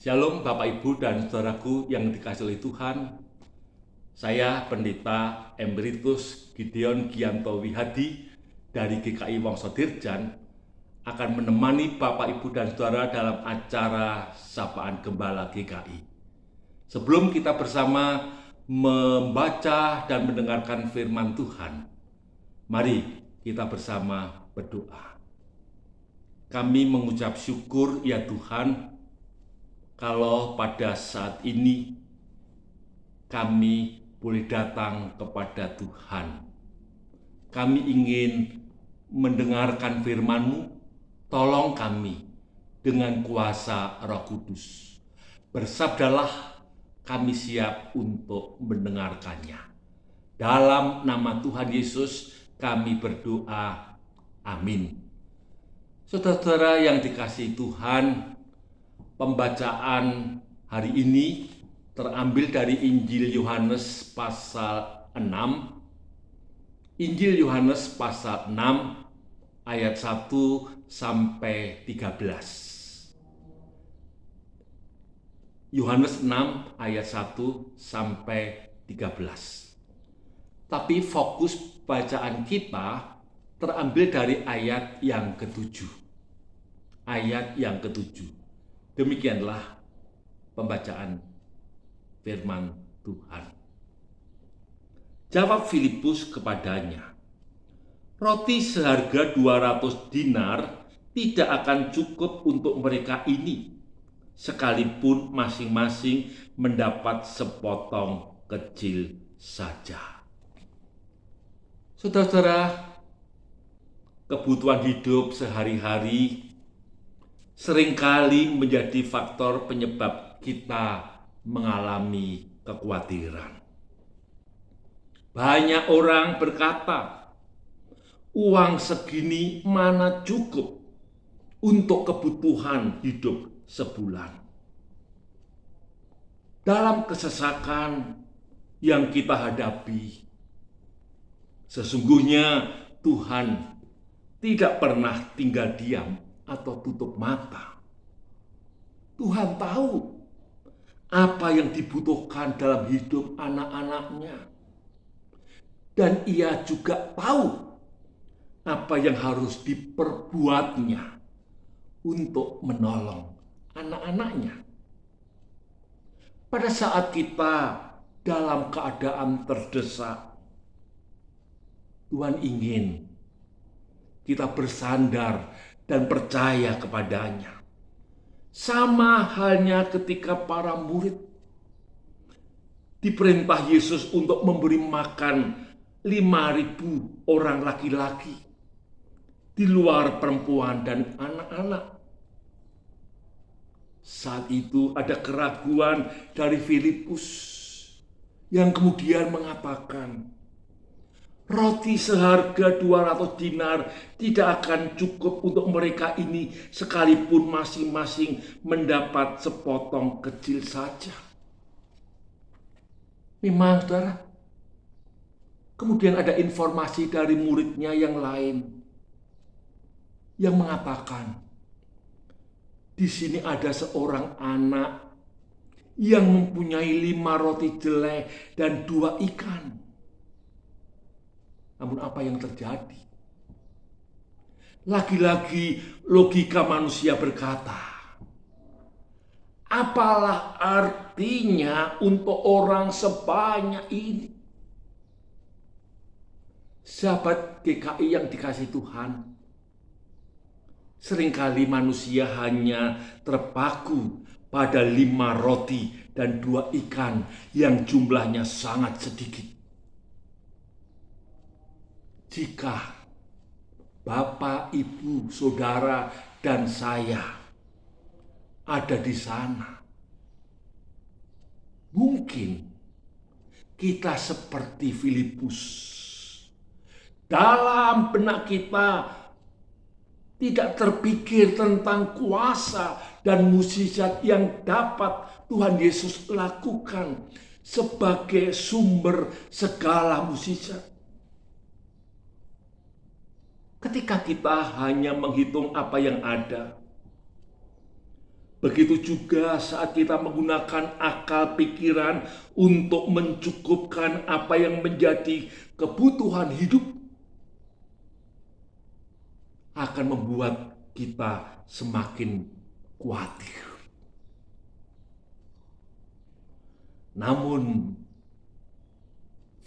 Shalom Bapak Ibu dan Saudaraku yang dikasihi oleh Tuhan. Saya Pendeta Emeritus Gideon Gianto Wihadi dari GKI Wongso Dirjan akan menemani Bapak Ibu dan Saudara dalam acara Sapaan Gembala GKI. Sebelum kita bersama membaca dan mendengarkan firman Tuhan, mari kita bersama berdoa. Kami mengucap syukur ya Tuhan, kalau pada saat ini kami boleh datang kepada Tuhan. Kami ingin mendengarkan firman-Mu, tolong kami dengan kuasa Roh Kudus. Bersabdalah, kami siap untuk mendengarkannya. Dalam nama Tuhan Yesus kami berdoa, amin. Saudara-saudara yang dikasihi Tuhan, pembacaan hari ini terambil dari Injil Yohanes pasal 6. Injil Yohanes pasal 6 ayat 1 sampai 13. Yohanes 6 ayat 1 sampai 13. Tapi fokus bacaan kita terambil dari ayat yang ketujuh. Ayat yang ketujuh. Demikianlah pembacaan firman Tuhan. Jawab Filipus kepadanya, roti seharga 200 dinar tidak akan cukup untuk mereka ini, sekalipun masing-masing mendapat sepotong kecil saja. Saudara-saudara, kebutuhan hidup sehari-hari seringkali menjadi faktor penyebab kita mengalami kekhawatiran. Banyak orang berkata, uang segini mana cukup untuk kebutuhan hidup sebulan. Dalam kesesakan yang kita hadapi, sesungguhnya Tuhan tidak pernah tinggal diam atau tutup mata. Tuhan tahu apa yang dibutuhkan dalam hidup anak-anaknya. Dan ia juga tahu apa yang harus diperbuatnya untuk menolong anak-anaknya. Pada saat kita dalam keadaan terdesak, Tuhan ingin kita bersandar dan percaya kepadanya. Sama halnya ketika para murid diperintah Yesus untuk memberi makan 5.000 orang laki-laki di luar perempuan dan anak-anak. Saat itu ada keraguan dari Filipus yang kemudian mengatakan, roti seharga 200 dinar tidak akan cukup untuk mereka ini, sekalipun masing-masing mendapat sepotong kecil saja. Memang, saudara, kemudian ada informasi dari muridnya yang lain yang mengatakan, di sini ada seorang anak yang mempunyai 5 roti jelai dan 2 ikan. Namun apa yang terjadi? Lagi-lagi logika manusia berkata, apalah artinya untuk orang sebanyak ini? Sahabat GKI yang dikasihi Tuhan, seringkali manusia hanya terpaku pada 5 roti dan 2 ikan yang jumlahnya sangat sedikit. Jika Bapak, Ibu, Saudara, dan saya ada di sana, mungkin kita seperti Filipus. Dalam benak kita tidak terpikir tentang kuasa dan mukjizat yang dapat Tuhan Yesus lakukan sebagai sumber segala mukjizat. Ketika kita hanya menghitung apa yang ada, Begitu juga saat kita menggunakan akal pikiran untuk mencukupkan apa yang menjadi kebutuhan hidup, akan membuat kita semakin khawatir. Namun,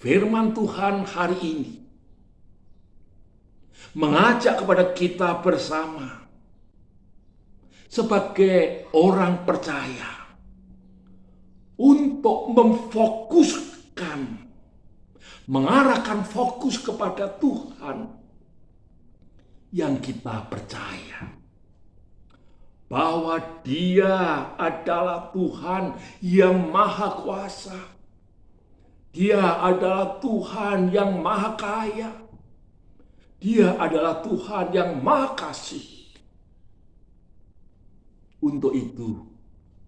firman Tuhan hari ini mengajak kepada kita bersama sebagai orang percaya untuk memfokuskan, mengarahkan fokus kepada Tuhan yang kita percaya bahwa Dia adalah Tuhan yang maha kuasa. Dia adalah Tuhan yang maha kaya. Dia adalah Tuhan yang maha kasih. Untuk itu,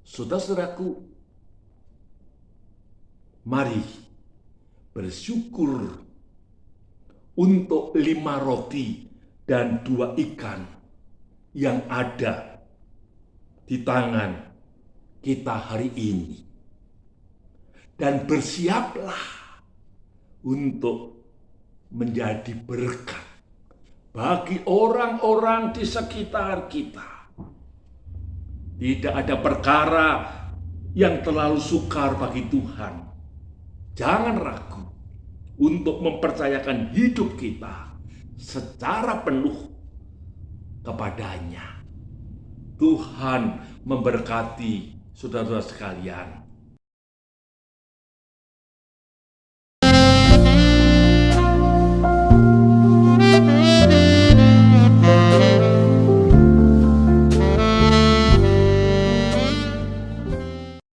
saudara-saudaraku, mari bersyukur untuk 5 roti dan 2 ikan yang ada di tangan kita hari ini. Dan bersiaplah untuk menjadi berkat bagi orang-orang di sekitar kita. Tidak ada perkara yang terlalu sukar bagi Tuhan. Jangan ragu untuk mempercayakan hidup kita secara penuh kepadanya. Tuhan memberkati saudara-saudara sekalian.